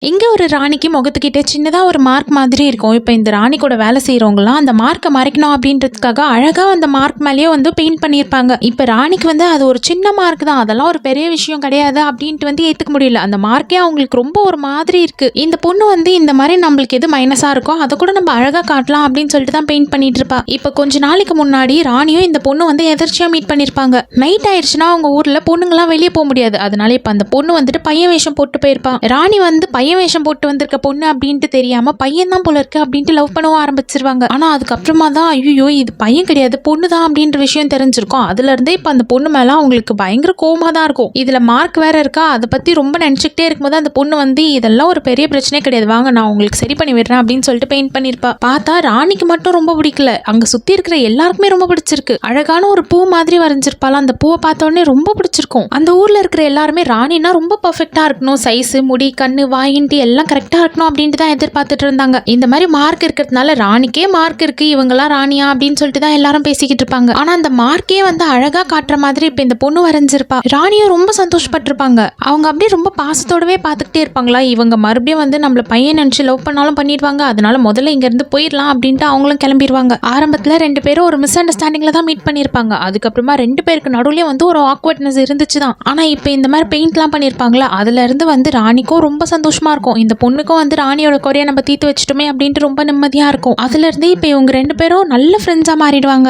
இங்க ஒரு ராணிக்கு முகத்துக்கிட்ட சின்னதா ஒரு மார்க் மாதிரி இருக்கும். இப்ப இந்த ராணி கூட வேலை செய்றவங்கலாம் அந்த மார்க்க மறைக்கணும் அப்படின்றதுக்காக அழகா அந்த மார்க் மேலயே வந்து பெயிண்ட் பண்ணியிருப்பாங்க. இப்ப ராணிக்கு வந்து அது ஒரு சின்ன மார்க் தான். அதெல்லாம் ஒரு பெரிய விஷயம் கிடையாது அப்படின்ட்டு வந்து ஏத்துக்க முடியல. அந்த மார்க்கே அவங்களுக்கு ரொம்ப ஒரு மாதிரி இருக்கு. இந்த பொண்ணு வந்து இந்த மாதிரி நம்மளுக்கு எது மைனஸா இருக்கோ அதை கூட நம்ம அழகா காட்டலாம் அப்படின்னு சொல்லிட்டு தான் பெயிண்ட் பண்ணிட்டு இருப்பா. இப்ப கொஞ்ச நாளைக்கு முன்னாடி ராணியும் இந்த பொண்ணு வந்து எதர்ச்சியா மீட் பண்ணிருப்பாங்க. நைட் ஆயிடுச்சுன்னா அவங்க ஊர்ல பொண்ணுங்கலாம் வெளியே போக முடியாது. அதனால இப்ப அந்த பொண்ணு வந்துட்டு பையன் வேஷம் போட்டு போயிருப்பா. ராணி வந்து பையன் வேஷம் போட்டு வந்திருக்க பொண்ணு அப்படின்ட்டு தெரியாம பையன் தான் போல இருக்கு அப்படின்ட்டு லவ் பண்ணவும் ஆரம்பிச்சிருவாங்க. ஆனா அதுக்கப்புறமா தான் ஐயோ இது பையன் கிடையாது பொண்ணு தான் அப்படின்ற விஷயம் தெரிஞ்சிருக்கும். அதுல இருந்தே இப்ப அந்த பொண்ணு மேல அவங்களுக்கு பயங்கர கோவமா தான் இருக்கும். இதுல மார்க் வேற இருக்கா, அதை பத்தி ரொம்ப நினைச்சுக்கிட்டே இருக்கும்போது அந்த பொண்ணு வந்து இதெல்லாம் ஒரு பெரிய பிரச்சனையே கிடையாது, வாங்க நான் உங்களுக்கு சரி பண்ணி விடுறேன் அப்படின்னு சொல்லிட்டு பெயிண்ட் பண்ணிருப்பா. பார்த்தா ராணிக்கு மட்டும் ரொம்ப பிடிக்கல, அங்க சுத்தி இருக்கிற எல்லாருக்குமே ரொம்ப பிடிச்சிருக்கு. அழகான ஒரு பூ மாதிரி வரைஞ்சிருப்பால, அந்த பூவை பார்த்த உடனே ரொம்ப பிடிச்சிருக்கும். அந்த ஊர்ல இருக்கிற எல்லாருமே ராணினா ரொம்ப பர்ஃபெக்டா இருக்கணும், சைஸ் முடி கண்ணு வாயின்ட்டு எல்லாம் கரெக்டா இருக்கணும் அப்படின்ட்டு தான் எதிர்பார்த்துட்டு இருந்தாங்க. இந்த மாதிரி மார்க் இருக்கிறதுனால ராணிக்கே மார்க் இருக்கு, இவங்கெல்லாம் ராணியா அப்படின்னு சொல்லிட்டு தான் எல்லாரும் பேசிக்கிட்டு இருப்பாங்க. ஆனா அந்த மார்க்கே வந்து அழகா காட்டுற மாதிரி இப்ப இந்த பொண்ணு வரைஞ்சிருப்பா. ராணியும் ரொம்ப சந்தோஷப்பட்டிருப்பாங்க. அவங்க அப்படியே ரொம்ப பாசத்தோடவே பார்த்துக்கிட்டே இருப்பாங்களா, இவங்க மறுபடியும் வந்து நம்மள பையன் நினைச்சு லவ் பண்ணாலும் பண்ணிடுவாங்க, அதனால முதல்ல இங்க இருந்து போயிடலாம் அப்படின்ட்டு அவங்களும் கிளம்பிடுவாங்க. ஆரம்பத்துல ரெண்டு பேரும் ஒரு மிஸ் அண்டர்ஸ்டாண்டிங்ல தான் மீட் பண்ணிருப்பாங்க. அதுக்கப்புறமா ரெண்டு பேருக்கு நடுவுலயும் வந்து ஒரு ஆக்வர்ட்னஸ் இருந்துச்சு தான். ஆனா இப்ப இந்த மாதிரி பெயிண்ட்லாம் பண்ணிருப்பாங்களா, அதுல இருந்து வந்து ராணிக்கும் ரொம்ப சந்தோஷமா இருக்கும். இந்த பொண்ணுக்கும் வந்து ராணியோட குறைய நம்ம தீர்த்து வச்சிட்டோமே அப்படின்ட்டு ரொம்ப நிம்மதியா இருக்கும். அதுல இருந்து இப்ப இவங்க ரெண்டு பேரும் நல்ல ஃப்ரெண்ட்ஸா மாறிடுவாங்க.